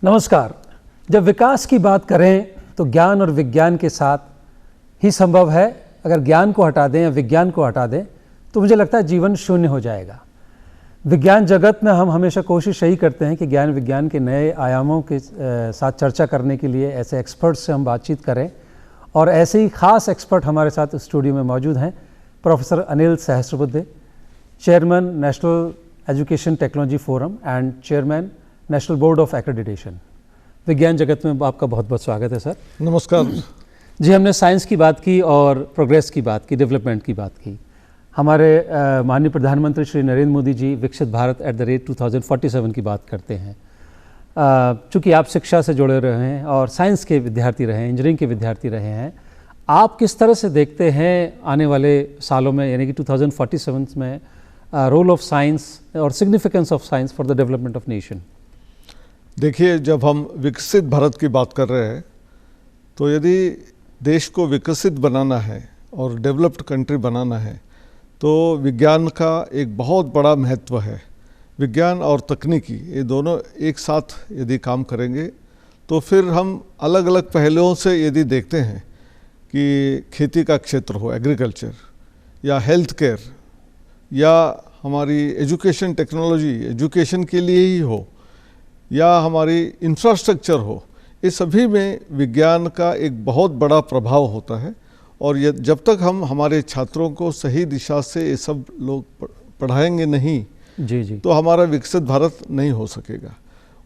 नमस्कार। जब विकास की बात करें तो ज्ञान और विज्ञान के साथ ही संभव है। अगर ज्ञान को हटा दें या विज्ञान को हटा दें तो मुझे लगता है जीवन शून्य हो जाएगा। विज्ञान जगत में हम हमेशा कोशिश यही करते हैं कि ज्ञान विज्ञान के नए आयामों के साथ चर्चा करने के लिए ऐसे एक्सपर्ट्स से हम बातचीत करें, और ऐसे ही खास एक्सपर्ट हमारे साथ स्टूडियो में मौजूद हैं। Professor Anil Sahasrabuddhe, chairman national education technology forum and chairman national board of accreditation. विज्ञान जगत में आपका बहुत बहुत स्वागत है सर। नमस्कार जी। हमने साइंस की बात की और प्रोग्रेस की बात की, डेवलपमेंट की बात की। हमारे माननीय प्रधानमंत्री श्री नरेंद्र मोदी जी विकसित भारत @2047 की बात करते हैं। चूँकि आप शिक्षा से जुड़े रहे हैं और साइंस के विद्यार्थी रहे हैं, इंजीनियरिंग के विद्यार्थी रहे हैं, आप किस तरह से देखते हैं आने वाले सालों में, यानी कि 2047 में, रोल ऑफ साइंस और significance of science for the development of nation? देखिए, जब हम विकसित भारत की बात कर रहे हैं तो यदि देश को विकसित बनाना है और डेवलप्ड कंट्री बनाना है तो विज्ञान का एक बहुत बड़ा महत्व है। विज्ञान और तकनीकी ये दोनों एक साथ यदि काम करेंगे तो फिर हम अलग अलग पहलुओं से यदि देखते हैं कि खेती का क्षेत्र हो, एग्रीकल्चर, या हेल्थ केयर, या हमारी एजुकेशन टेक्नोलॉजी एजुकेशन के लिए ही हो, या हमारी इंफ्रास्ट्रक्चर हो, ये सभी में विज्ञान का एक बहुत बड़ा प्रभाव होता है। और ये जब तक हम हमारे छात्रों को सही दिशा से ये सब लोग पढ़ाएंगे नहीं जी तो हमारा विकसित भारत नहीं हो सकेगा।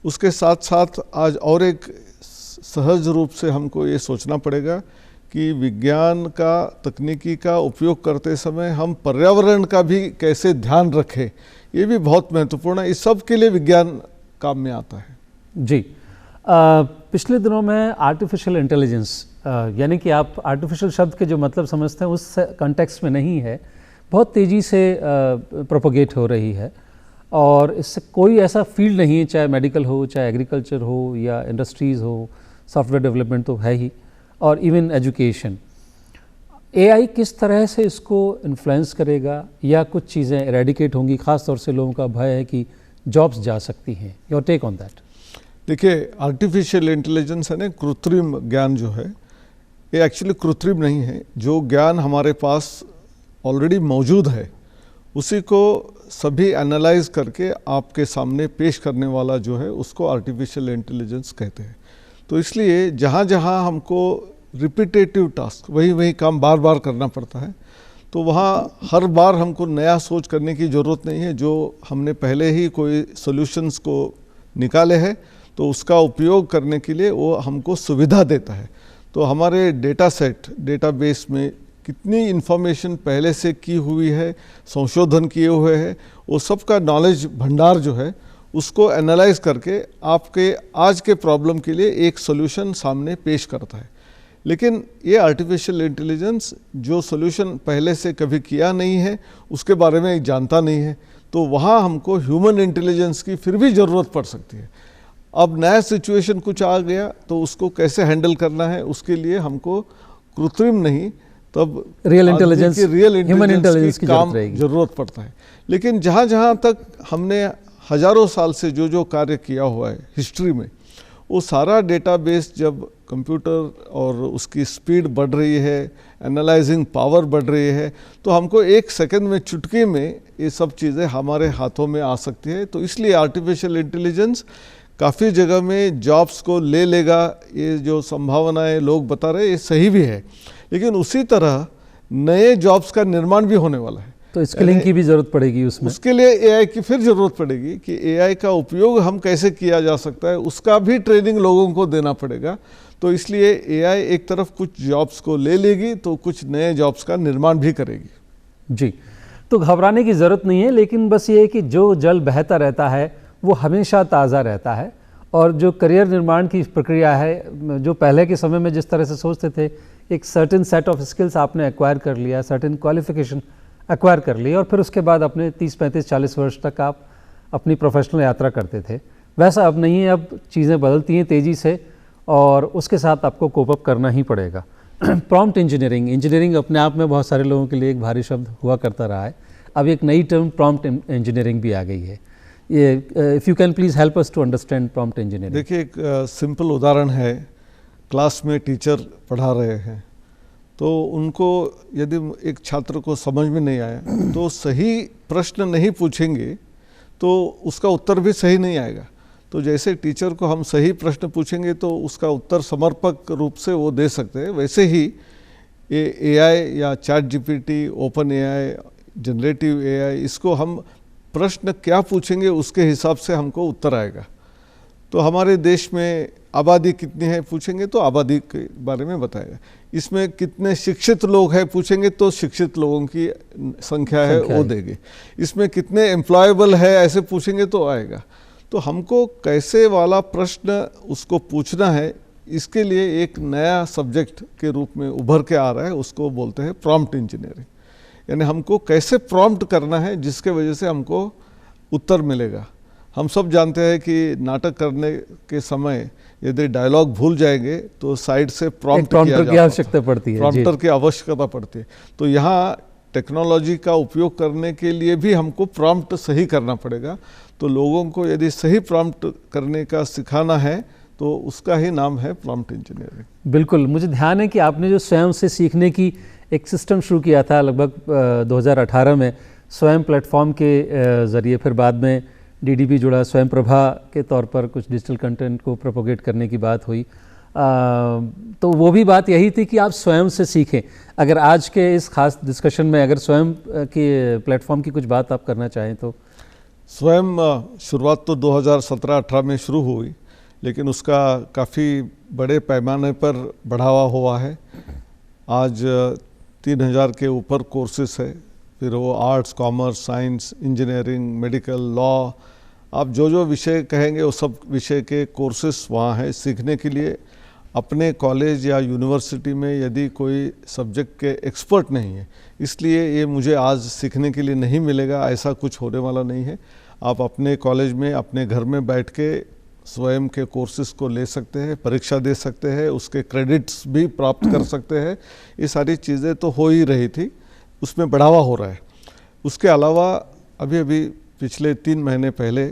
उसके साथ साथ आज और एक सहज रूप से हमको ये सोचना पड़ेगा कि विज्ञान का तकनीकी का उपयोग करते समय हम पर्यावरण का भी कैसे ध्यान रखें, ये भी बहुत महत्वपूर्ण है। इस सब के लिए विज्ञान काम में आता है। जी। पिछले दिनों में आर्टिफिशियल इंटेलिजेंस, यानी कि आप आर्टिफिशियल शब्द के जो मतलब समझते हैं उस कॉन्टेक्स्ट में नहीं है, बहुत तेज़ी से प्रोपोगेट हो रही है। और इससे कोई ऐसा फील्ड नहीं है, चाहे मेडिकल हो, चाहे एग्रीकल्चर हो, या इंडस्ट्रीज़ हो, सॉफ्टवेयर डेवलपमेंट तो है ही, और इवन एजुकेशन। एआई किस तरह से इसको इन्फ्लुएंस करेगा, या कुछ चीज़ें एरेडिकेट होंगी? ख़ास तौर से लोगों का भय है कि जॉब्स जा सकती हैं। Your take on that? देखिए, आर्टिफिशियल इंटेलिजेंस है ना, कृत्रिम ज्ञान जो है, ये एक्चुअली कृत्रिम नहीं है। जो ज्ञान हमारे पास ऑलरेडी मौजूद है उसी को सभी एनालाइज करके आपके सामने पेश करने वाला जो है उसको आर्टिफिशियल इंटेलिजेंस कहते हैं। तो इसलिए जहाँ जहाँ हमको रिपीटेटिव टास्क, वही काम बार बार करना पड़ता है, तो वहाँ हर बार हमको नया सोच करने की ज़रूरत नहीं है। जो हमने पहले ही कोई सॉल्यूशंस को निकाले हैं तो उसका उपयोग करने के लिए वो हमको सुविधा देता है। तो हमारे डेटा सेट, डेटाबेस में कितनी इन्फॉर्मेशन पहले से की हुई है, संशोधन किए हुए हैं, वो सब का नॉलेज भंडार जो है उसको एनालाइज करके आपके आज के प्रॉब्लम के लिए एक सॉल्यूशन सामने पेश करता है। लेकिन ये आर्टिफिशियल इंटेलिजेंस जो सॉल्यूशन पहले से कभी किया नहीं है, उसके बारे में जानता नहीं है, तो वहाँ हमको ह्यूमन इंटेलिजेंस की फिर भी ज़रूरत पड़ सकती है। अब नया सिचुएशन कुछ आ गया तो उसको कैसे हैंडल करना है, उसके लिए हमको कृत्रिम नहीं तब रियल इंटेलिजेंस, ह्यूमन इंटेलिजेंस की काम ज़रूरत पड़ता है। लेकिन जहाँ जहाँ तक हमने हज़ारों साल से जो कार्य किया हुआ है हिस्ट्री में, वो सारा डेटाबेस जब कंप्यूटर और उसकी स्पीड बढ़ रही है, एनालाइजिंग पावर बढ़ रही है, तो हमको एक सेकंड में, चुटकी में ये सब चीज़ें हमारे हाथों में आ सकती है। तो इसलिए आर्टिफिशियल इंटेलिजेंस काफ़ी जगह में जॉब्स को ले लेगा, ये जो संभावनाएं लोग बता रहे हैं ये सही भी है। लेकिन उसी तरह नए जॉब्स का निर्माण भी होने वाला है, तो स्किलिंग की भी ज़रूरत पड़ेगी उसमें। उसके लिए एआई की फिर ज़रूरत पड़ेगी कि एआई का उपयोग हम कैसे किया जा सकता है, उसका भी ट्रेनिंग लोगों को देना पड़ेगा। तो इसलिए एआई एक तरफ कुछ जॉब्स को ले लेगी तो कुछ नए जॉब्स का निर्माण भी करेगी। जी, तो घबराने की ज़रूरत नहीं है, लेकिन बस ये है कि जो जल बहता रहता है वो हमेशा ताज़ा रहता है। और जो करियर निर्माण की प्रक्रिया है, जो पहले के समय में जिस तरह से सोचते थे, एक सर्टेन सेट ऑफ स्किल्स आपने एक्वायर कर लिया, सर्टेन क्वालिफिकेशन एक्वायर कर ली, और फिर उसके बाद अपने 30, 35, 40 वर्ष तक आप अपनी प्रोफेशनल यात्रा करते थे, वैसा अब नहीं है। अब चीज़ें बदलती हैं तेज़ी से और उसके साथ आपको कोप अप करना ही पड़ेगा। प्रॉम्प्ट इंजीनियरिंग अपने आप में बहुत सारे लोगों के लिए एक भारी शब्द हुआ करता रहा है। अब एक नई टर्म प्रॉम्प्ट इंजीनियरिंग भी आ गई है। ये if you can please help us to understand prompt engineering. देखिए, एक सिंपल उदाहरण है, क्लास में टीचर पढ़ा रहे हैं, तो उनको यदि एक छात्र को समझ में नहीं आया तो सही प्रश्न नहीं पूछेंगे तो उसका उत्तर भी सही नहीं आएगा। तो जैसे टीचर को हम सही प्रश्न पूछेंगे तो उसका उत्तर समर्पक रूप से वो दे सकते हैं, वैसे ही एआई या chat GPT, open AI, generative AI, इसको हम प्रश्न क्या पूछेंगे उसके हिसाब से हमको उत्तर आएगा। तो हमारे देश में आबादी कितनी है पूछेंगे तो आबादी के बारे में बताएगा। इसमें कितने शिक्षित लोग हैं पूछेंगे तो शिक्षित लोगों की संख्या है वो देंगे। इसमें कितने एम्प्लॉयबल है ऐसे पूछेंगे तो आएगा। तो हमको कैसे वाला प्रश्न उसको पूछना है, इसके लिए एक नया सब्जेक्ट के रूप में उभर के आ रहा है, उसको बोलते हैं प्रॉम्प्ट इंजीनियरिंग। यानी हमको कैसे प्रॉम्प्ट करना है जिसके वजह से हमको उत्तर मिलेगा। हम सब जानते हैं कि नाटक करने के समय यदि डायलॉग भूल जाएंगे तो साइड से प्रॉम्प्टर की आवश्यकता पड़ती है, प्रॉम्प्टर की आवश्यकता पड़ती है। तो यहाँ टेक्नोलॉजी का उपयोग करने के लिए भी हमको प्रॉम्प्ट सही करना पड़ेगा। तो लोगों को यदि सही प्रॉम्प्ट करने का सिखाना है तो उसका ही नाम है प्रॉम्प्ट इंजीनियरिंग। बिल्कुल, मुझे ध्यान है कि आपने जो स्वयं से सीखने की एक सिस्टम शुरू किया था लगभग 2018 में स्वयं प्लेटफॉर्म के ज़रिए, फिर बाद में डीडीपी जुड़ा, स्वयं प्रभा के तौर पर कुछ डिजिटल कंटेंट को प्रोपोगेट करने की बात हुई। तो वो भी बात यही थी कि आप स्वयं से सीखें। अगर आज के इस खास डिस्कशन में अगर स्वयं के प्लेटफॉर्म की कुछ बात आप करना चाहें तो। स्वयं शुरुआत तो 2017-18 में शुरू हुई, लेकिन उसका काफ़ी बड़े पैमाने पर बढ़ावा हुआ है। आज 3000 के ऊपर कोर्सेस है, फिर वो arts, commerce, science, engineering, medical, law, आप जो जो विषय कहेंगे वो सब विषय के कोर्सेस वहाँ हैं सीखने के लिए। अपने कॉलेज या यूनिवर्सिटी में यदि कोई सब्जेक्ट के एक्सपर्ट नहीं है, इसलिए ये मुझे आज सीखने के लिए नहीं मिलेगा, ऐसा कुछ होने वाला नहीं है। आप अपने कॉलेज में, अपने घर में बैठ के स्वयं के कोर्सेज को ले सकते हैं, परीक्षा दे सकते हैं, उसके क्रेडिट्स भी प्राप्त कर सकते हैं। ये सारी चीज़ें तो हो ही रही थी, उसमें बढ़ावा हो रहा है। उसके अलावा अभी अभी पिछले 3 महीने पहले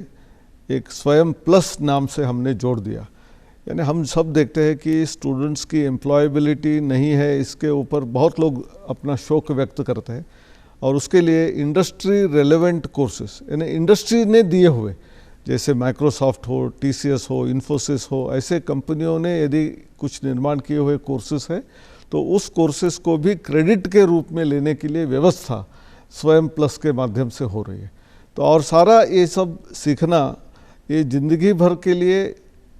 एक स्वयं प्लस नाम से हमने जोड़ दिया। यानी हम सब देखते हैं कि स्टूडेंट्स की एम्प्लॉयबिलिटी नहीं है, इसके ऊपर बहुत लोग अपना शौक व्यक्त करते हैं, और उसके लिए इंडस्ट्री रेलेवेंट कोर्सेस, यानी इंडस्ट्री ने दिए हुए, जैसे माइक्रोसॉफ्ट हो, टीसीएस हो, इन्फोसिस हो, ऐसे कंपनियों ने यदि कुछ निर्माण किए हुए कोर्सेस है तो उस कोर्सेस को भी क्रेडिट के रूप में लेने के लिए व्यवस्था स्वयं प्लस के माध्यम से हो रही है। तो और सारा ये सब सीखना ये ज़िंदगी भर के लिए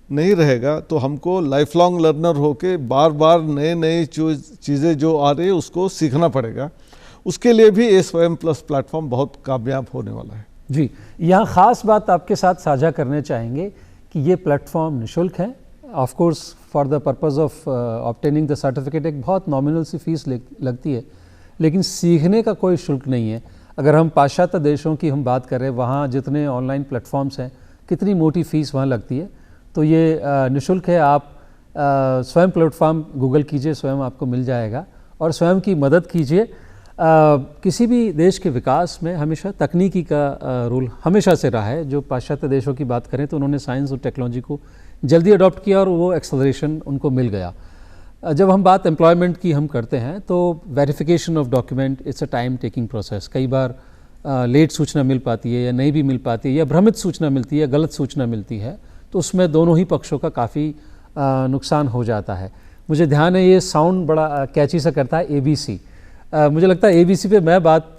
नहीं रहेगा, तो हमको लाइफ लॉन्ग लर्नर होके बार बार नए नए चीज़ें जो आ रही है उसको सीखना पड़ेगा। उसके लिए भी ये स्वयं प्लस प्लेटफॉर्म बहुत कामयाब होने वाला है। जी, यहाँ ख़ास बात आपके साथ साझा करने चाहेंगे कि ये प्लेटफॉर्म निःशुल्क है। Of course for the purpose of obtaining the certificate एक बहुत नॉमिनल सी फीस लगती है, लेकिन सीखने का कोई शुल्क नहीं है। अगर हम पाश्चात्य देशों की हम बात करें, वहाँ जितने ऑनलाइन प्लेटफॉर्म्स हैं, कितनी मोटी फ़ीस वहाँ लगती है, तो ये निःशुल्क है। आप स्वयं प्लेटफॉर्म गूगल कीजिए, स्वयं आपको मिल जाएगा, और स्वयं की मदद कीजिए। किसी भी देश के विकास में हमेशा तकनीकी का रोल हमेशा से रहा है। जो पाश्चात्य देशों की बात करें तो उन्होंने साइंस और टेक्नोलॉजी को जल्दी अडॉप्ट किया और वो एक्सेलरेशन उनको मिल गया। जब हम बात एम्प्लॉयमेंट की हम करते हैं तो verification of document it's a time taking process. कई बार लेट सूचना मिल पाती है या नहीं भी मिल पाती है, या भ्रमित सूचना मिलती है, गलत सूचना मिलती है, तो उसमें दोनों ही पक्षों का काफ़ी नुकसान हो जाता है। मुझे ध्यान है ये साउंड बड़ा कैची सा करता है, ABC। मुझे लगता है ABC पे मैं बात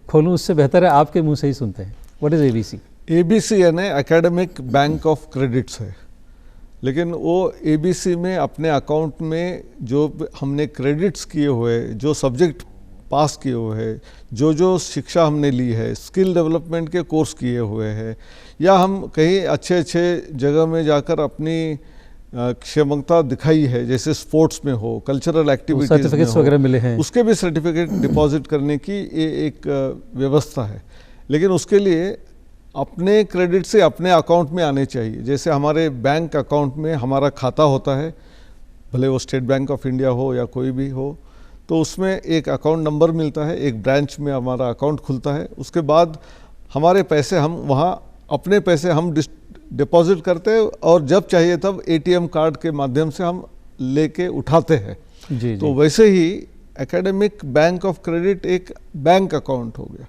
खोलूँ उससे बेहतर है आपके मुंह से ही सुनते हैं। What is ABC? ABC यानी एकेडमिक बैंक ऑफ क्रेडिट्स है, लेकिन वो ABC में अपने अकाउंट में जो हमने क्रेडिट्स किए हुए, जो सब्जेक्ट पास किए हुए हैं, जो शिक्षा हमने ली है, स्किल डेवलपमेंट के कोर्स किए हुए हैं, या हम कहीं अच्छे जगह में जाकर अपनी क्षमता दिखाई है, जैसे स्पोर्ट्स में हो, कल्चरल एक्टिविटीज में हो, वगैरह मिले हैं, उसके भी सर्टिफिकेट डिपॉजिट करने की ये एक व्यवस्था है। लेकिन उसके लिए अपने क्रेडिट से अपने अकाउंट में आने चाहिए। जैसे हमारे बैंक अकाउंट में हमारा खाता होता है, भले वो स्टेट बैंक ऑफ इंडिया हो या कोई भी हो, तो उसमें एक अकाउंट नंबर मिलता है, एक ब्रांच में हमारा अकाउंट खुलता है, उसके बाद हमारे पैसे हम वहाँ अपने पैसे हम डिपॉजिट करते हैं और जब चाहिए तब एटीएम कार्ड के माध्यम से हम लेके उठाते हैं। जी, तो वैसे ही एकेडमिक बैंक ऑफ क्रेडिट एक बैंक अकाउंट हो गया,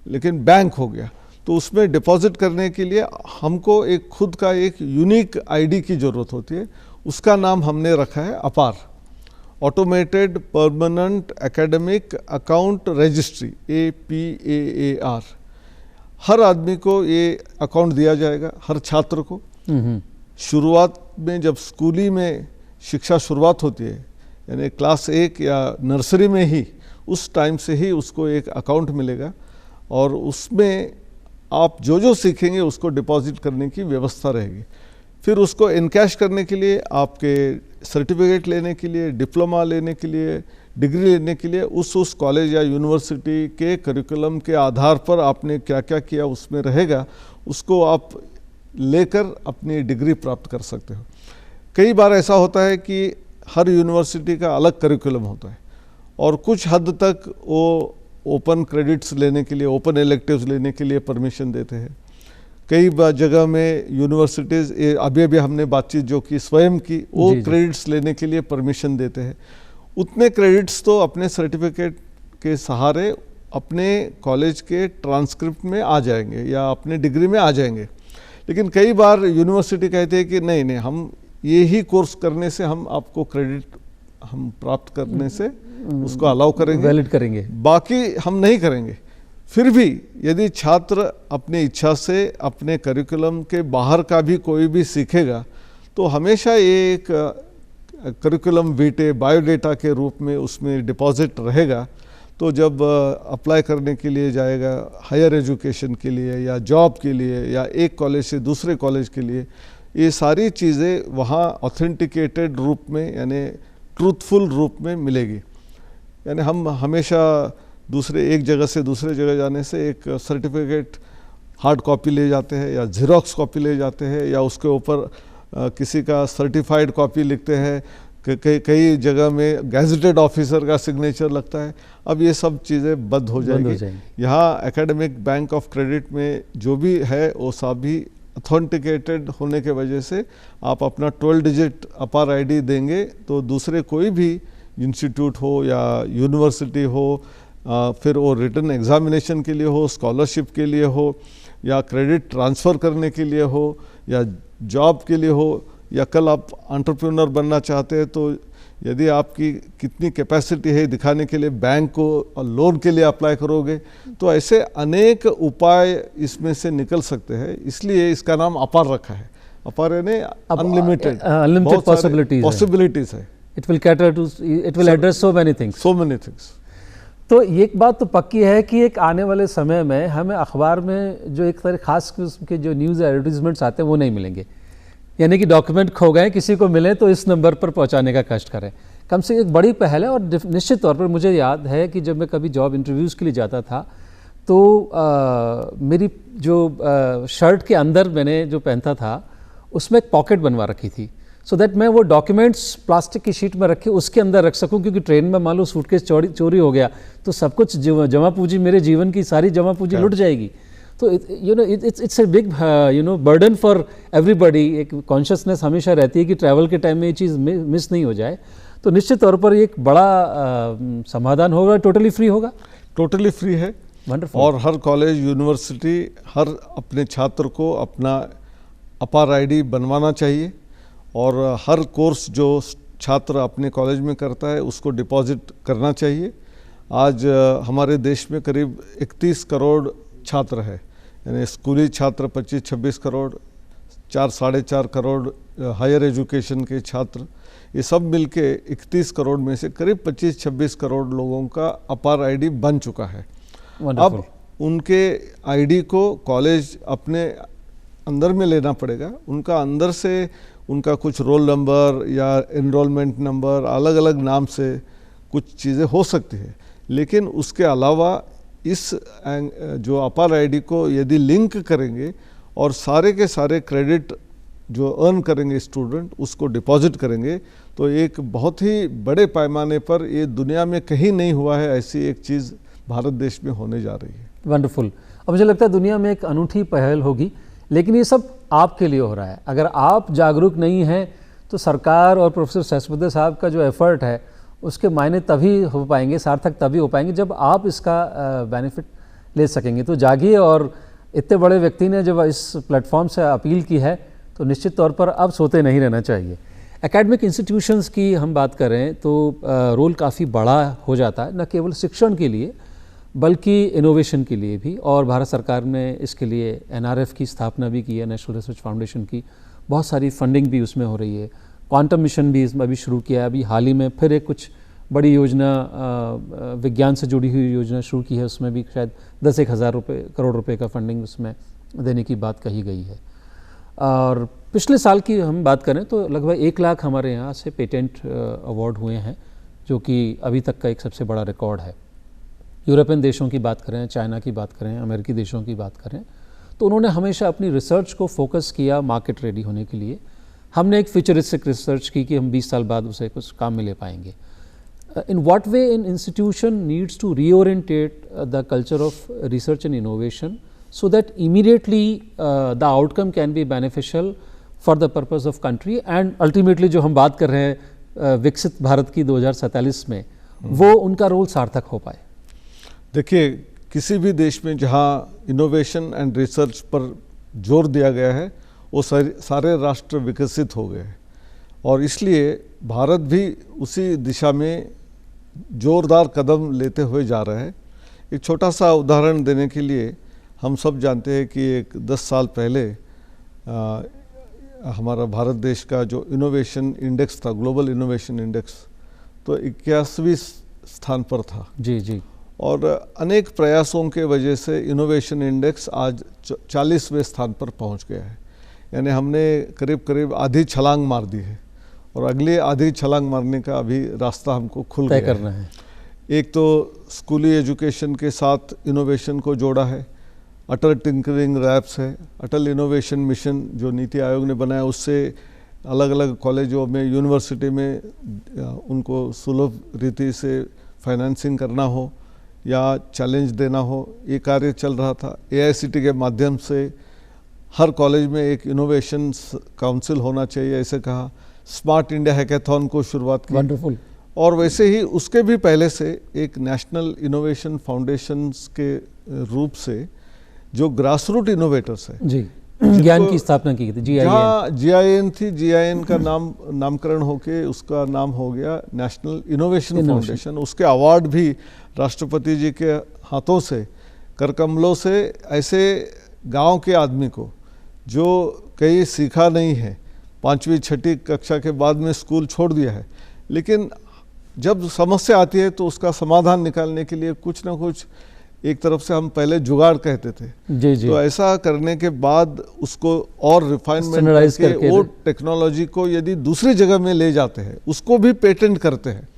लेकिन बैंक हो गया। तो उसमें डिपॉजिट करने के लिए हमको एक खुद का एक यूनिक आईडी की ज़रूरत होती है। उसका नाम हमने रखा है अपार, automated permanent academic account registry, APAAR। हर आदमी को ये अकाउंट दिया जाएगा, हर छात्र को। शुरुआत में जब स्कूली में शिक्षा शुरुआत होती है, यानी क्लास 1 या नर्सरी में ही, उस टाइम से ही उसको एक अकाउंट मिलेगा और उसमें आप जो जो सीखेंगे उसको डिपॉजिट करने की व्यवस्था रहेगी। फिर उसको इनकैश करने के लिए, आपके सर्टिफिकेट लेने के लिए, डिप्लोमा लेने के लिए, डिग्री लेने के लिए उस कॉलेज या यूनिवर्सिटी के करिकुलम के आधार पर आपने क्या क्या किया उसमें रहेगा, उसको आप लेकर अपनी डिग्री प्राप्त कर सकते हो। कई बार ऐसा होता है कि हर यूनिवर्सिटी का अलग करिकुलम होता है और कुछ हद तक वो ओपन क्रेडिट्स लेने के लिए, ओपन इलेक्टिव्स लेने के लिए परमिशन देते हैं। कई जगह में यूनिवर्सिटीज़, अभी हमने बातचीत जो की स्वयं की, वो क्रेडिट्स लेने के लिए परमिशन देते हैं। उतने क्रेडिट्स तो अपने सर्टिफिकेट के सहारे अपने कॉलेज के ट्रांसक्रिप्ट में आ जाएंगे या अपने डिग्री में आ जाएंगे। लेकिन कई बार यूनिवर्सिटी कहते हैं कि नहीं नहीं, हम ये ही कोर्स करने से हम आपको क्रेडिट हम प्राप्त करने से उसको अलाउ करेंगे, वैलिड करेंगे, बाकी हम नहीं करेंगे। फिर भी यदि छात्र अपनी इच्छा से अपने करिकुलम के बाहर का भी कोई भी सीखेगा तो हमेशा ये एक करिकुलम वीटे, बायोडेटा के रूप में उसमें डिपॉजिट रहेगा। तो जब अप्लाई करने के लिए जाएगा हायर एजुकेशन के लिए या जॉब के लिए या एक कॉलेज से दूसरे कॉलेज के लिए, ये सारी चीज़ें वहाँ ऑथेंटिकेटेड रूप में यानी ट्रूथफुल रूप में मिलेगी। यानी हम हमेशा दूसरे एक जगह से दूसरे जगह जाने से एक सर्टिफिकेट हार्ड कॉपी ले जाते हैं या ज़ेरॉक्स कॉपी ले जाते हैं या उसके ऊपर किसी का सर्टिफाइड कॉपी लिखते हैं, कई जगह में गैजेटेड ऑफिसर का सिग्नेचर लगता है। अब ये सब चीज़ें बंद हो जाएगी। यहाँ एकेडमिक बैंक ऑफ क्रेडिट में जो भी है वो सभी ऑथेंटिकेटेड होने के वजह से आप अपना 12 डिजिट अपार आईडी देंगे तो दूसरे कोई भी इंस्टीट्यूट हो या यूनिवर्सिटी हो, फिर वो रिटन एग्जामिनेशन के लिए हो, स्कॉलरशिप के लिए हो या क्रेडिट ट्रांसफ़र करने के लिए हो या जॉब के लिए हो या कल आप एंटरप्रेन्योर बनना चाहते हैं तो यदि आपकी कितनी कैपेसिटी है दिखाने के लिए बैंक को लोन के लिए अप्लाई करोगे, तो ऐसे अनेक उपाय इसमें से निकल सकते हैं। इसलिए इसका नाम अपार रखा है। अपार यानी अनलिमिटेड पॉसिबिलिटीज है। It will cater to, it will address so many things. तो एक बात तो पक्की है कि एक आने वाले समय में हमें अखबार में जो एक तरह खास किस्म के जो न्यूज़ एडवर्टीजमेंट्स आते हैं वो नहीं मिलेंगे। यानी कि डॉक्यूमेंट खो गए, किसी को मिले तो इस नंबर पर पहुंचाने का कष्ट करें। कम से एक बड़ी पहल है। और निश्चित तौर पर मुझे याद है कि जब मैं कभी जॉब इंटरव्यूज़ के लिए जाता था तो मेरी जो शर्ट के अंदर मैंने जो पहनता था उसमें एक पॉकेट बनवा रखी थी, सो दैट मैं वो डॉक्यूमेंट्स प्लास्टिक की शीट में रख के उसके अंदर रख सकूं, क्योंकि ट्रेन में मान लो सूटकेस चोरी हो गया तो सब कुछ जमा पूंजी, मेरे जीवन की सारी जमा पूंजी लुट जाएगी। तो it's a big burden for everybody. एक कॉन्शियसनेस हमेशा रहती है कि ट्रैवल के टाइम में ये चीज़ मिस नहीं हो जाए। तो निश्चित तौर पर एक बड़ा समाधान होगा। टोटली फ्री होगा, टोटली फ्री है। वंडरफुल। और हर कॉलेज यूनिवर्सिटी हर अपने छात्र को अपना अपार आईडी बनवाना चाहिए और हर कोर्स जो छात्र अपने कॉलेज में करता है उसको डिपॉजिट करना चाहिए। आज हमारे देश में करीब 31 करोड़ छात्र है, यानी स्कूली छात्र 25-26 करोड़, 4-4.5 करोड़ हायर एजुकेशन के छात्र, ये सब मिलके 31 करोड़ में से करीब 25-26 करोड़ लोगों का अपार आईडी बन चुका है। अब उनके आईडी को कॉलेज अपने अंदर में लेना पड़ेगा। उनका अंदर से उनका कुछ रोल नंबर या एनरोलमेंट नंबर, अलग अलग नाम से कुछ चीज़ें हो सकती है, लेकिन उसके अलावा इस जो अपार आईडी को यदि लिंक करेंगे और सारे के सारे क्रेडिट जो अर्न करेंगे स्टूडेंट उसको डिपॉजिट करेंगे तो एक बहुत ही बड़े पैमाने पर, ये दुनिया में कहीं नहीं हुआ है ऐसी एक चीज़ भारत देश में होने जा रही है। वंडरफुल। अब मुझे लगता है दुनिया में एक अनूठी पहल होगी लेकिन ये सब आपके लिए हो रहा है। अगर आप जागरूक नहीं हैं तो सरकार और प्रोफेसर सहस्त्रबुद्धे साहब का जो एफर्ट है उसके मायने तभी हो पाएंगे, सार्थक तभी हो पाएंगे जब आप इसका बेनिफिट ले सकेंगे। तो जागिए, और इतने बड़े व्यक्ति ने जब इस प्लेटफॉर्म से अपील की है तो निश्चित तौर पर अब सोते नहीं रहना चाहिए। एकेडमिक इंस्टीट्यूशंस की हम बात करें तो रोल काफ़ी बड़ा हो जाता है, न केवल शिक्षण के लिए बल्कि इनोवेशन के लिए भी। और भारत सरकार ने इसके लिए NRF की स्थापना भी की है, नेशनल रिसर्च फाउंडेशन की, बहुत सारी फंडिंग भी उसमें हो रही है। क्वांटम मिशन भी इसमें अभी शुरू किया है, अभी हाल ही में फिर एक कुछ बड़ी योजना विज्ञान से जुड़ी हुई योजना शुरू की है, उसमें भी शायद 10,000 करोड़ रुपए का फंडिंग उसमें देने की बात कही गई है। और पिछले साल की हम बात करें तो लगभग 1 लाख हमारे यहाँ से पेटेंट अवार्ड हुए हैं, जो कि अभी तक का एक सबसे बड़ा रिकॉर्ड है। यूरोपियन देशों की बात करें, चाइना की बात करें, अमेरिकी देशों की बात करें, तो उन्होंने हमेशा अपनी रिसर्च को फोकस किया मार्केट रेडी होने के लिए। हमने एक फ्यूचरिस्टिक रिसर्च की कि हम 20 साल बाद उसे कुछ काम में ले पाएंगे। In what way an institution needs to reorientate the culture of research and innovation so that immediately the outcome can be beneficial for the purpose of country and ultimately जो हम बात कर रहे हैं विकसित भारत की 2047 में, वो उनका रोल सार्थक हो पाए? देखिए, किसी भी देश में जहाँ इनोवेशन एंड रिसर्च पर जोर दिया गया है वो सारे राष्ट्र विकसित हो गए, और इसलिए भारत भी उसी दिशा में जोरदार कदम लेते हुए जा रहा है। एक छोटा सा उदाहरण देने के लिए, हम सब जानते हैं कि एक 10 साल पहले हमारा भारत देश का जो इनोवेशन इंडेक्स था, ग्लोबल इनोवेशन इंडेक्स, तो 81वें स्थान पर था। जी जी। और अनेक प्रयासों के वजह से इनोवेशन इंडेक्स आज 40वें स्थान पर पहुंच गया है। यानी हमने करीब करीब आधी छलांग मार दी है, और अगली आधी छलांग मारने का अभी रास्ता हमको खुल गया करना है। एक तो स्कूली एजुकेशन के साथ इनोवेशन को जोड़ा है, अटल टिंकरिंग लैब्स है, अटल इनोवेशन मिशन जो नीति आयोग ने बनाया, उससे अलग अलग कॉलेजों में, यूनिवर्सिटी में उनको सुलभ रीति से फाइनेंसिंग करना हो या चैलेंज देना हो, ये कार्य चल रहा था। AICT के माध्यम से हर कॉलेज में एक इनोवेशन काउंसिल होना चाहिए, ऐसे कहा। स्मार्ट इंडिया हैकाथॉन को शुरुआत की। वंडरफुल। और वैसे ही उसके भी पहले से एक नेशनल इनोवेशन फाउंडेशंस के रूप से जो ग्रास रूट इनोवेटर्स है जी, ज्ञान की स्थापना की थी, GIN थी। GIN का नामकरण होके उसका नाम हो गया नेशनल इनोवेशन फाउंडेशन। उसके अवार्ड भी राष्ट्रपति जी के हाथों से, करकमलों से, ऐसे गांव के आदमी को जो कहीं सीखा नहीं है, 5वीं 6ठी कक्षा के बाद में स्कूल छोड़ दिया है, लेकिन जब समस्या आती है तो उसका समाधान निकालने के लिए कुछ ना कुछ, एक तरफ से हम पहले जुगाड़ कहते थे, जी जी, तो ऐसा करने के बाद उसको और रिफाइनमेंट करके वो टेक्नोलॉजी को यदि दूसरी जगह में ले जाते हैं, उसको भी पेटेंट करते हैं।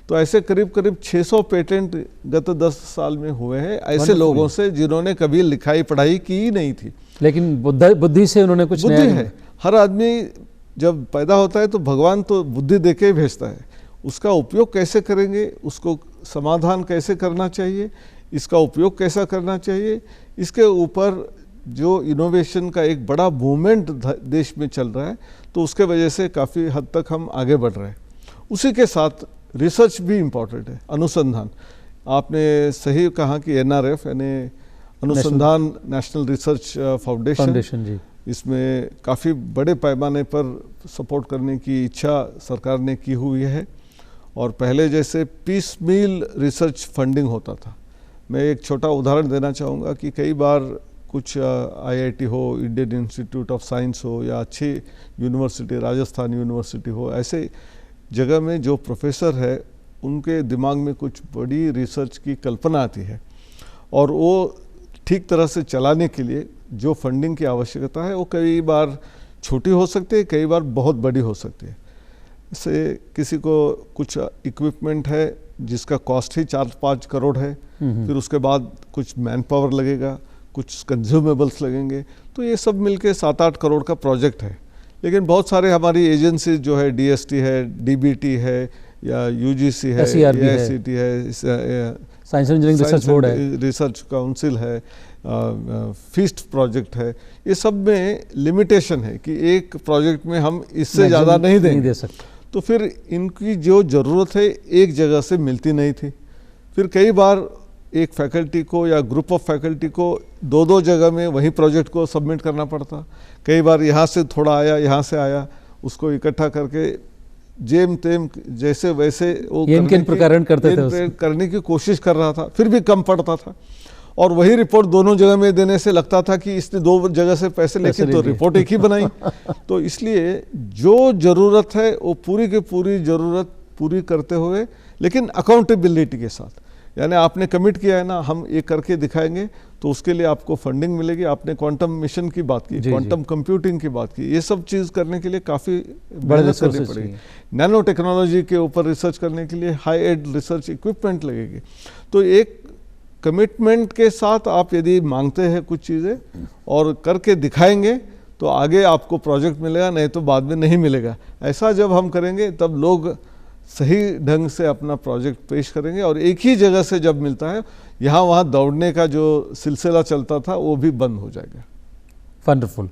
तो ऐसे करीब करीब 600 पेटेंट गत 10 साल में हुए हैं, ऐसे लोगों से जिन्होंने कभी लिखाई पढ़ाई की ही नहीं थी, लेकिन बुद्धि से उन्होंने कुछ बुद्धि है। हर आदमी जब पैदा होता है तो भगवान तो बुद्धि देके ही भेजता है, उसका उपयोग कैसे करेंगे, उसको समाधान कैसे करना चाहिए, इसका उपयोग कैसा करना चाहिए, इसके ऊपर जो इनोवेशन का एक बड़ा मूवमेंट देश में चल रहा है, तो उसके वजह से काफ़ी हद तक हम आगे बढ़ रहे हैं। उसी के साथ रिसर्च भी इम्पॉर्टेंट है, अनुसंधान। आपने सही कहा कि NRF यानी अनुसंधान नेशनल रिसर्च फाउंडेशन जी, इसमें काफ़ी बड़े पैमाने पर सपोर्ट करने की इच्छा सरकार ने की हुई है। और पहले जैसे पीस मील रिसर्च फंडिंग होता था। मैं एक छोटा उदाहरण देना चाहूँगा कि कई बार कुछ IIT हो, इंडियन इंस्टीट्यूट ऑफ साइंस हो, या अच्छी यूनिवर्सिटी, राजस्थान यूनिवर्सिटी हो, ऐसे जगह में जो प्रोफेसर है उनके दिमाग में कुछ बड़ी रिसर्च की कल्पना आती है, और वो ठीक तरह से चलाने के लिए जो फंडिंग की आवश्यकता है वो कई बार छोटी हो सकती है, कई बार बहुत बड़ी हो सकती है। जैसे किसी को कुछ इक्विपमेंट है जिसका कॉस्ट ही 4-5 करोड़ है, फिर उसके बाद कुछ मैन पावर लगेगा, कुछ कंज्यूमेबल्स लगेंगे, तो ये सब मिलके 7-8 करोड़ का प्रोजेक्ट है। लेकिन बहुत सारे हमारी एजेंसी जो है, DST है, DBT है, या UGC है, AICT है, साइंस इंजीनियरिंग रिसर्च बोर्ड है, रिसर्च काउंसिल है, फीस्ट प्रोजेक्ट है, ये सब में लिमिटेशन है कि एक प्रोजेक्ट में हम इससे ज़्यादा नहीं दे सकते। तो फिर इनकी जो ज़रूरत है एक जगह से मिलती नहीं थी। फिर कई बार एक फैकल्टी को या ग्रुप ऑफ फैकल्टी को दो जगह में वही प्रोजेक्ट को सबमिट करना पड़ता। कई बार यहाँ से थोड़ा आया, यहाँ से आया, उसको इकट्ठा करके जेम तेम जैसे वैसे वो करने की कोशिश कर रहा था, फिर भी कम पड़ता था। और वही रिपोर्ट दोनों जगह में देने से लगता था कि इसने 2 जगह से पैसे लेके तो रिपोर्ट एक ही बनाई। तो इसलिए जो ज़रूरत है वो पूरी की पूरी ज़रूरत पूरी करते हुए, लेकिन अकाउंटेबिलिटी के साथ, यानी आपने कमिट किया है ना, हम ये करके दिखाएंगे, तो उसके लिए आपको फंडिंग मिलेगी। आपने क्वांटम मिशन की बात की, क्वांटम कंप्यूटिंग की बात की, ये सब चीज़ करने के लिए काफ़ी मेहनत करनी पड़ेगी। नैनो टेक्नोलॉजी के ऊपर रिसर्च करने के लिए हाई एड रिसर्च इक्विपमेंट लगेगी। तो एक कमिटमेंट के साथ आप यदि मांगते हैं कुछ चीज़ें और करके दिखाएंगे तो आगे आपको प्रोजेक्ट मिलेगा, नहीं तो बाद में नहीं मिलेगा। ऐसा जब हम करेंगे तब लोग सही ढंग से अपना प्रोजेक्ट पेश करेंगे, और एक ही जगह से जब मिलता है, यहाँ वहाँ दौड़ने का जो सिलसिला चलता था वो भी बंद हो जाएगा। वंडरफुल।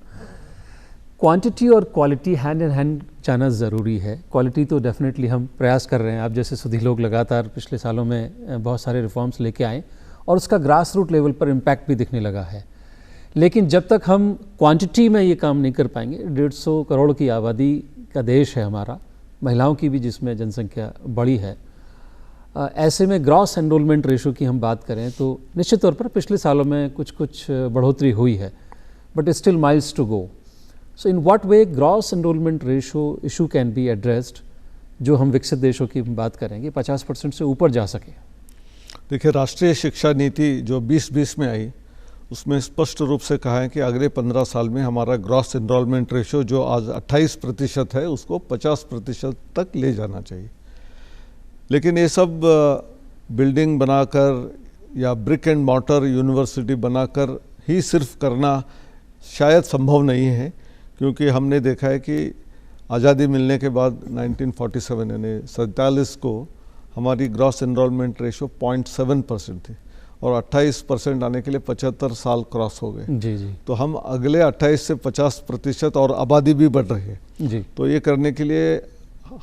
क्वांटिटी और क्वालिटी हैंड इन हैंड जाना ज़रूरी है। क्वालिटी तो डेफिनेटली हम प्रयास कर रहे हैं, आप जैसे सुधी लोग लगातार पिछले सालों में बहुत सारे रिफॉर्म्स लेके आए और उसका ग्रास रूट लेवल पर इम्पैक्ट भी दिखने लगा है। लेकिन जब तक हम क्वांटिटी में ये काम नहीं कर पाएंगे, 150 करोड़ की आबादी का देश है हमारा, महिलाओं की भी जिसमें जनसंख्या बड़ी है, ऐसे में ग्रॉस एनरोलमेंट रेशो की हम बात करें तो निश्चित तौर पर पिछले सालों में कुछ बढ़ोतरी हुई है, but still miles to go. So in what way gross enrolment ratio issue can be addressed, जो हम विकसित देशों की बात करेंगे 50% से ऊपर जा सके? देखिए, राष्ट्रीय शिक्षा नीति जो 2020 में आई, उसमें स्पष्ट रूप से कहा है कि अगले 15 साल में हमारा ग्रॉस एनरोलमेंट रेशो जो आज 28% है, उसको 50% तक ले जाना चाहिए। लेकिन ये सब बिल्डिंग बनाकर या ब्रिक एंड मॉर्टर यूनिवर्सिटी बनाकर ही सिर्फ करना शायद संभव नहीं है, क्योंकि हमने देखा है कि आज़ादी मिलने के बाद 1947 यानी 47 को हमारी ग्रॉस एनरोलमेंट रेशो 0.7% थी, और 28% आने के लिए 75 साल क्रॉस हो गए। जी। तो हम अगले 28 से 50%, और आबादी भी बढ़ रही है जी। तो ये करने के लिए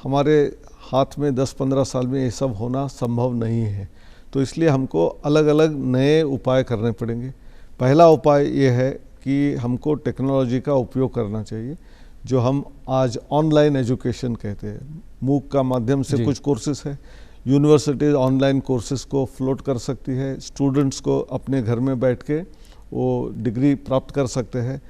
हमारे हाथ में 10-15 साल में ये सब होना संभव नहीं है। तो इसलिए हमको अलग अलग नए उपाय करने पड़ेंगे। पहला उपाय ये है कि हमको टेक्नोलॉजी का उपयोग करना चाहिए, जो हम आज ऑनलाइन एजुकेशन कहते हैं। मूक का माध्यम से कुछ कोर्सेज है, यूनिवर्सिटीज़ ऑनलाइन कोर्सेज को फ्लोट कर सकती है, स्टूडेंट्स को अपने घर में बैठ के वो डिग्री प्राप्त कर सकते हैं।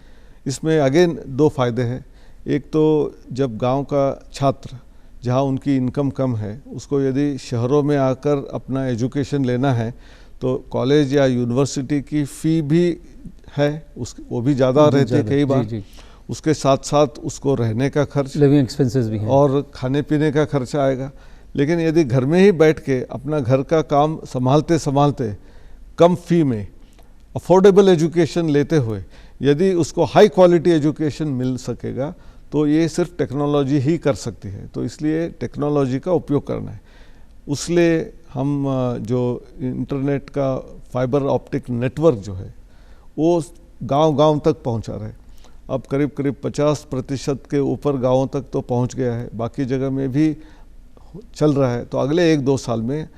इसमें अगेन 2 फायदे हैं। एक तो जब गांव का छात्र, जहां उनकी इनकम कम है, उसको यदि शहरों में आकर अपना एजुकेशन लेना है तो कॉलेज या यूनिवर्सिटी की फ़ी भी है, वो भी ज़्यादा रहती है कई बार। उसके साथ साथ उसको रहने का खर्च, लिविंग एक्सपेंसेस भी है, और खाने पीने का खर्चा आएगा। लेकिन यदि घर में ही बैठ के अपना घर का काम संभालते संभालते कम फ़ी में अफोर्डेबल एजुकेशन लेते हुए यदि उसको हाई क्वालिटी एजुकेशन मिल सकेगा, तो ये सिर्फ टेक्नोलॉजी ही कर सकती है। तो इसलिए टेक्नोलॉजी का उपयोग करना है। उसलिए हम जो इंटरनेट का फाइबर ऑप्टिक नेटवर्क जो है वो गांव-गांव तक पहुंचा रहे। अब करीब 50% के ऊपर गाँवों तक तो पहुंच गया है, बाकी जगह में भी चल रहा है। तो अगले 1-2 साल में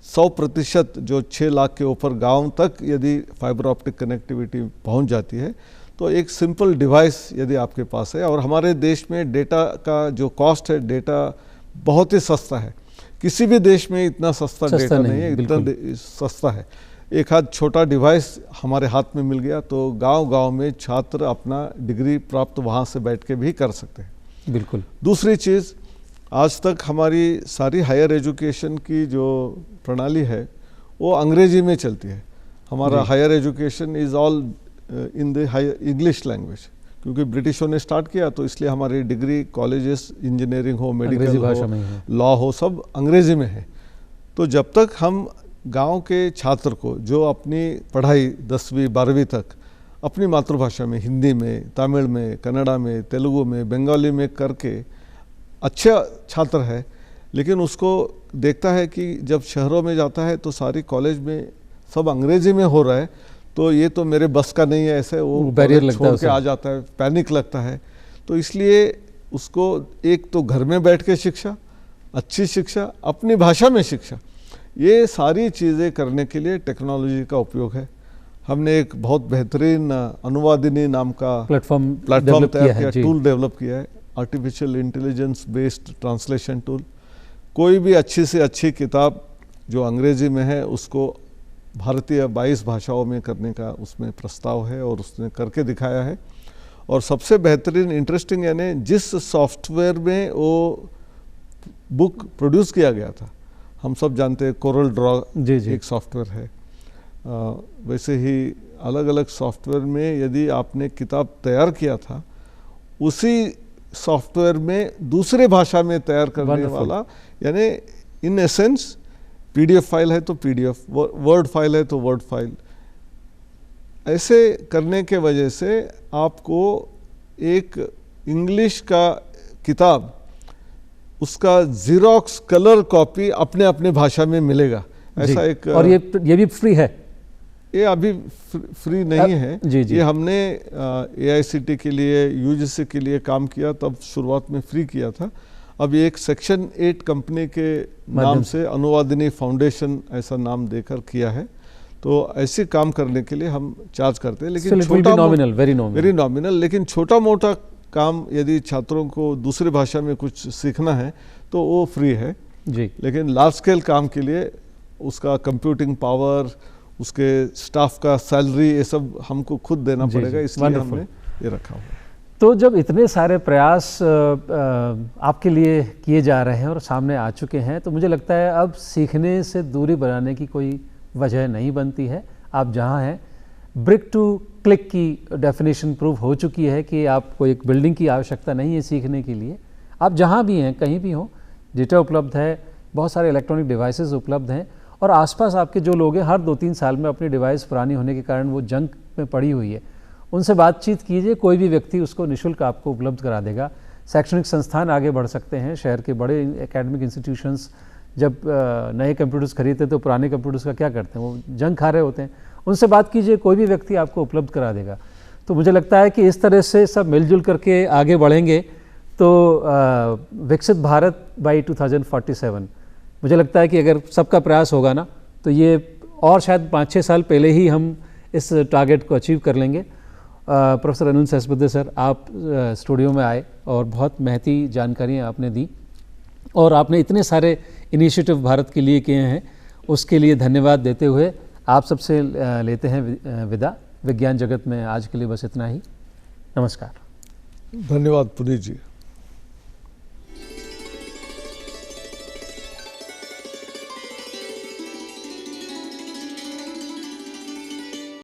100% जो 6 लाख के ऊपर गांव तक यदि फाइबर ऑप्टिक कनेक्टिविटी पहुंच जाती है, तो एक सिंपल डिवाइस यदि आपके पास है, और हमारे देश में डेटा का जो कॉस्ट है, डेटा बहुत ही सस्ता है। किसी भी देश में इतना सस्ता डेटा नहीं है, इतना सस्ता है। एक हाथ छोटा डिवाइस हमारे हाथ में मिल गया तो गांव-गांव में छात्र अपना डिग्री प्राप्त वहाँ से बैठ के भी कर सकते हैं। बिल्कुल। दूसरी चीज़, आज तक हमारी सारी हायर एजुकेशन की जो प्रणाली है वो अंग्रेजी में चलती है। हमारा higher education is all in the English language, क्योंकि ब्रिटिशों ने स्टार्ट किया, तो इसलिए हमारी डिग्री कॉलेजेस, इंजीनियरिंग हो, मेडिकल हो, लॉ हो, सब अंग्रेजी में है। तो जब तक हम गांव के छात्र को जो अपनी पढ़ाई 10वीं 12वीं तक अपनी मातृभाषा में, हिंदी में, तमिल में, कन्नड़ा में, तेलुगु में, बंगाली में करके अच्छा छात्र है, लेकिन उसको देखता है कि जब शहरों में जाता है तो सारी कॉलेज में सब अंग्रेजी में हो रहा है, तो ये तो मेरे बस का नहीं है, ऐसे वो बैरियर लगता है छोड़ के आ जाता है, पैनिक लगता है। तो इसलिए उसको एक तो घर में बैठ के शिक्षा, अच्छी शिक्षा, अपनी भाषा में शिक्षा, ये सारी चीज़ें करने के लिए टेक्नोलॉजी का उपयोग है। हमने एक बहुत बेहतरीन अनुवादिनी नाम का प्लेटफॉर्म तैयार किया, टूल डेवलप किया है, artificial intelligence based translation tool. कोई भी अच्छी से अच्छी किताब जो अंग्रेजी में है उसको भारतीय 22 भाषाओं में करने का उसमें प्रस्ताव है और उसने करके दिखाया है। और सबसे बेहतरीन इंटरेस्टिंग यानी जिस सॉफ्टवेयर में वो बुक प्रोड्यूस किया गया था, हम सब जानते हैं कोरल ड्रॉ एक सॉफ्टवेयर है, वैसे ही अलग अलग सॉफ्टवेयर में यदि आपने किताब तैयार किया था, उसी सॉफ्टवेयर में दूसरे भाषा में तैयार करने वाला, यानी इन एसेंस पीडीएफ फाइल है तो पीडीएफ, वर्ड फाइल है तो वर्ड फाइल, ऐसे करने के वजह से आपको एक इंग्लिश का किताब उसका जीरोक्स कलर कॉपी अपने अपने भाषा में मिलेगा, ऐसा एक। और ये भी फ्री है, ये अभी फ्री नहीं है जी। ये हमने AICTE के लिए, UGC के लिए काम किया, तब शुरुआत में फ्री किया था। अब ये एक सेक्शन 8 कंपनी के नाम से अनुवादिनी फाउंडेशन ऐसा नाम देकर किया है, तो ऐसे काम करने के लिए हम चार्ज करते हैं, लेकिन छोटा वेरी नॉमिनल, लेकिन छोटा मोटा काम यदि छात्रों को दूसरी भाषा में कुछ सीखना है तो वो फ्री है जी। लेकिन लार्ज स्केल काम के लिए उसका कंप्यूटिंग पावर, उसके स्टाफ का सैलरी, ये सब हमको खुद देना पड़ेगा, इसलिए हमने ये रखा हुआ। तो जब इतने सारे प्रयास आपके लिए किए जा रहे हैं और सामने आ चुके हैं, तो मुझे लगता है अब सीखने से दूरी बनाने की कोई वजह नहीं बनती है। आप जहाँ हैं, ब्रिक टू क्लिक की डेफिनेशन प्रूव हो चुकी है कि आपको एक बिल्डिंग की आवश्यकता नहीं है सीखने के लिए। आप जहाँ भी हैं, कहीं भी हों, डेटा उपलब्ध है, बहुत सारे इलेक्ट्रॉनिक डिवाइसेस उपलब्ध हैं, और आसपास आपके जो लोग हैं हर 2-3 साल में अपनी डिवाइस पुरानी होने के कारण वो जंक में पड़ी हुई है, उनसे बातचीत कीजिए, कोई भी व्यक्ति उसको निःशुल्क आपको उपलब्ध करा देगा। शैक्षणिक संस्थान आगे बढ़ सकते हैं, शहर के बड़े एकेडमिक इंस्टीट्यूशंस जब नए कंप्यूटर्स खरीदते तो पुराने कंप्यूटर्स का क्या करते हैं, वो जंग खा रहे होते हैं, उनसे बात कीजिए, कोई भी व्यक्ति आपको उपलब्ध करा देगा। तो मुझे लगता है कि इस तरह से सब मिलजुल करके आगे बढ़ेंगे तो विकसित भारत बाई 2047, मुझे लगता है कि अगर सबका प्रयास होगा ना, तो ये और शायद 5-6 साल पहले ही हम इस टारगेट को अचीव कर लेंगे। प्रोफेसर अनिल सहस्त्रबुद्धे सर, आप स्टूडियो में आए और बहुत महती जानकारियाँ आपने दी, और आपने इतने सारे इनिशिएटिव भारत के लिए किए हैं, उसके लिए धन्यवाद देते हुए आप सबसे लेते हैं विदा। विज्ञान जगत में आज के लिए बस इतना ही। नमस्कार। धन्यवाद पुनीत जी।